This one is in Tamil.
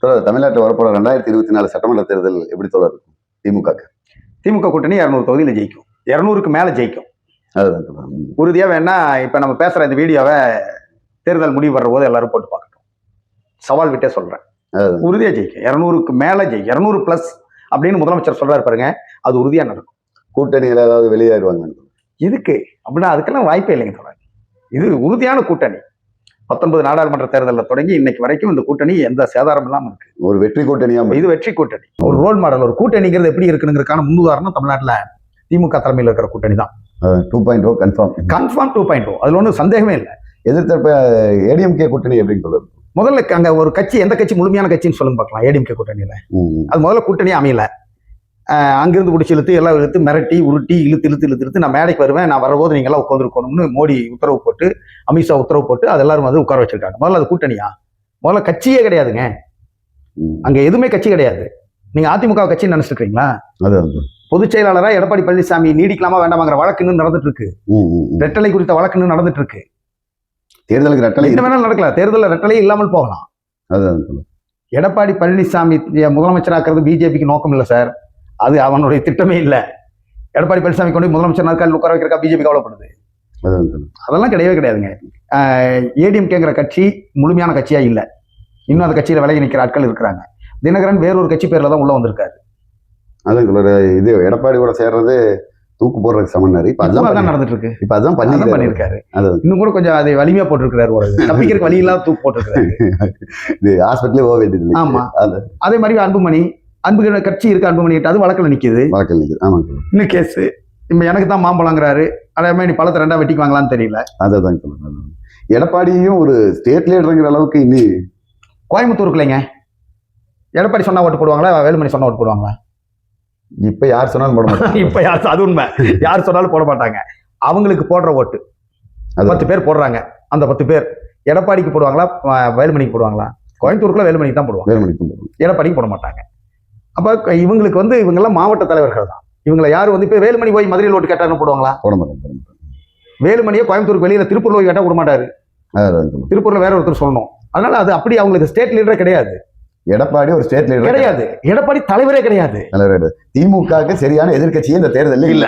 தமிழ்நாட்டில் வரப்போற 2024 சட்டமன்ற தேர்தல் எப்படி தொடர் இருக்கும்? திமுக கூட்டணி 200 தொகுதியில ஜெயிக்கும், 200க்கு மேல ஜெயிக்கும். அதுதான் உறுதியா. வேணா இப்ப நம்ம பேசுற இந்த வீடியோவை தேர்தல் முடிவு வர்ற போது எல்லாரும் போட்டு பார்க்கட்டும். சவால் விட்டே சொல்றேன், உறுதியா ஜெயிக்கும், 200க்கு மேல ஜெயிக்கும். 200 பிளஸ் அப்படின்னு முதலமைச்சர் சொல்றாரு பாருங்க, அது உறுதியா நடக்கும். கூட்டணியில் ஏதாவது வெளியேறுவாங்க எதுக்கு அப்படின்னா அதுக்கெல்லாம் வாய்ப்பே இல்லைங்க தொடர். இது உறுதியான கூட்டணி. 19 நாடாளுமன்ற தேர்தலில் தொடங்கி இன்னைக்கு வரைக்கும் இந்த கூட்டணி எந்த சேதாரம் இல்லாம இருக்கு. ஒரு வெற்றி கூட்டணியா இது வெற்றி கூட்டணி, ஒரு ரோல் மாடல். ஒரு கூட்டணிங்கிறது எப்படி இருக்குங்கிறதுக்கான முன்னுதாரணம் தமிழ்நாட்டில் திமுக தலைமையில் இருக்கிற கூட்டணி தான். 2.0 கன்ஃபார்ம் 2.0, அதுல ஒன்றும் சந்தேகமே இல்லை. எதிர்த்தரப்ப ஏடிஎம்கே கூட்டணி எப்படின்னு சொல்லுது? முதல்ல அங்க ஒரு கட்சி, எந்த கட்சி முழுமையான கட்சின்னு சொல்லுங்க பார்க்கலாம். ஏடிஎம்கே கூட்டணியில அது முதல்ல கூட்டணியே அமையல. அங்கிருந்து பிடிச்சி இழுத்து எல்லாம் இழுத்து மிரட்டி உருட்டி இழுத்து நான் மேடைக்கு வருவேன், நான் வரும்போது நீங்க எல்லாம் உட்காந்துருக்கணும்னு மோடி உத்தரவு போட்டு, அமித்ஷா உத்தரவு போட்டு அது எல்லாரும் வந்து உட்கார வச்சிருக்காங்க. முதல்ல அது கூட்டணியா? முதல்ல கட்சியே கிடையாதுங்க. அங்க எதுவுமே கட்சி கிடையாது. நீங்க அதிமுக கட்சின்னு நினைச்சிருக்கீங்களா? பொதுச் செயலாளரா எடப்பாடி பழனிசாமி நீடிக்கலாமா வேண்டாமாங்கிற வழக்கு இன்னும் நடந்துட்டு இருக்கு. ரெட்டலை குறித்த வழக்கு இன்னும் நடந்துட்டு இருக்கு. தேர்தலுக்கு ரெட்டலை என்ன வேணாலும் நடக்கலாம். தேர்தலில் ரெட்டலை இல்லாமல் போகலாம். எடப்பாடி பழனிசாமி முதலமைச்சராக்குறது பிஜேபிக்கு நோக்கம் இல்லை சார். அது அவனுடைய திட்டமே இல்லை. எடப்பாடி பழனிசாமி கொண்டு முதலமைச்சர் நாட்கள் உட்கார வைக்கிறக்கா பிஜேபி கவலைப்படுது? அதெல்லாம் கிடையவே கிடையாதுங்க. ஏடிஎம்கேங்கிற கட்சி முழுமையான கட்சியா இல்லை. இன்னும் அந்த கட்சியில விலகி நிற்கிற ஆட்கள் இருக்கிறாங்க. தினகரன் வேறொரு கட்சி பேர்ல தான் உள்ள வந்திருக்காரு. இது எடப்பாடி கூட சேர்றது தூக்கு போடுறதுக்கு சமன்னாரு. இப்ப அதான் நடந்துட்டு இருக்கு. இப்ப அதான் பண்ணிருக்காரு. இன்னும் கூட கொஞ்சம் அதை வலிமையா போட்டிருக்கிறாரு. தப்பிக்கிறதுக்கு வழி இல்லாத தூக்கு போட்டிருக்காரு. ஹாஸ்பிட்டலே போக வேண்டியது. ஆமா, அதே மாதிரி அன்புமணி கட்சி இருக்கு. அன்புமணி அது வழக்கில் நிக்குது. இன்னும் கேஸ். இப்ப எனக்கு தான் மாம்பழங்கிறாரு. அதே மாதிரி நீ பழத்தை 2ஆ வெட்டிக்குவாங்களான்னு தெரியல. அதான் எடப்பாடியும் ஒரு ஸ்டேட் லீடருங்கிற அளவுக்கு இனி கோயம்புத்தூருக்கு இல்லைங்க. எடப்பாடி சொன்னா ஓட்டு போடுவாங்களா, வேலுமணி சொன்னா ஓட்டு போடுவாங்களா? இப்ப யார் சொன்னாலும் போட மாட்டாங்க. இப்ப அது உண்மை. யார் சொன்னாலும் போட மாட்டாங்க. அவங்களுக்கு போடுற ஓட்டு 10 பேர் போடுறாங்க. அந்த 10 பேர் எடப்பாடிக்கு போடுவாங்களா, வேலுமணிக்கு போடுவாங்களா? கோயம்புத்தூருக்குள்ள வேலுமணிக்கு தான் போடுவாங்க, எடப்பாடிக்கு போட மாட்டாங்க. அப்ப இவங்களுக்கு வந்து இவங்க எல்லாம் மாவட்ட தலைவர்கள் தான். இவங்களை யாரும் வந்து இப்ப வேலுமணி போய் மதுரையில் ஓட்டு கேட்டாருன்னு போடுவாங்களா? போட மாட்டாங்க. வேலுமணியை கோயம்புத்தூருக்கு வெளியில திருப்பூர்ல போய் கேட்டா விட மாட்டாரு. திருப்பூர்ல வேற ஒருத்தர் சொல்லணும். அதனால அது அப்படி அவங்களுக்கு ஸ்டேட் லீடரே கிடையாது. எடப்பாடி ஒரு ஸ்டேட் லீடர் கிடையாது. எடப்பாடி தலைவரே கிடையாது. திமுக சரியான எதிர்கட்சியே இந்த தேர்தலில் இல்ல.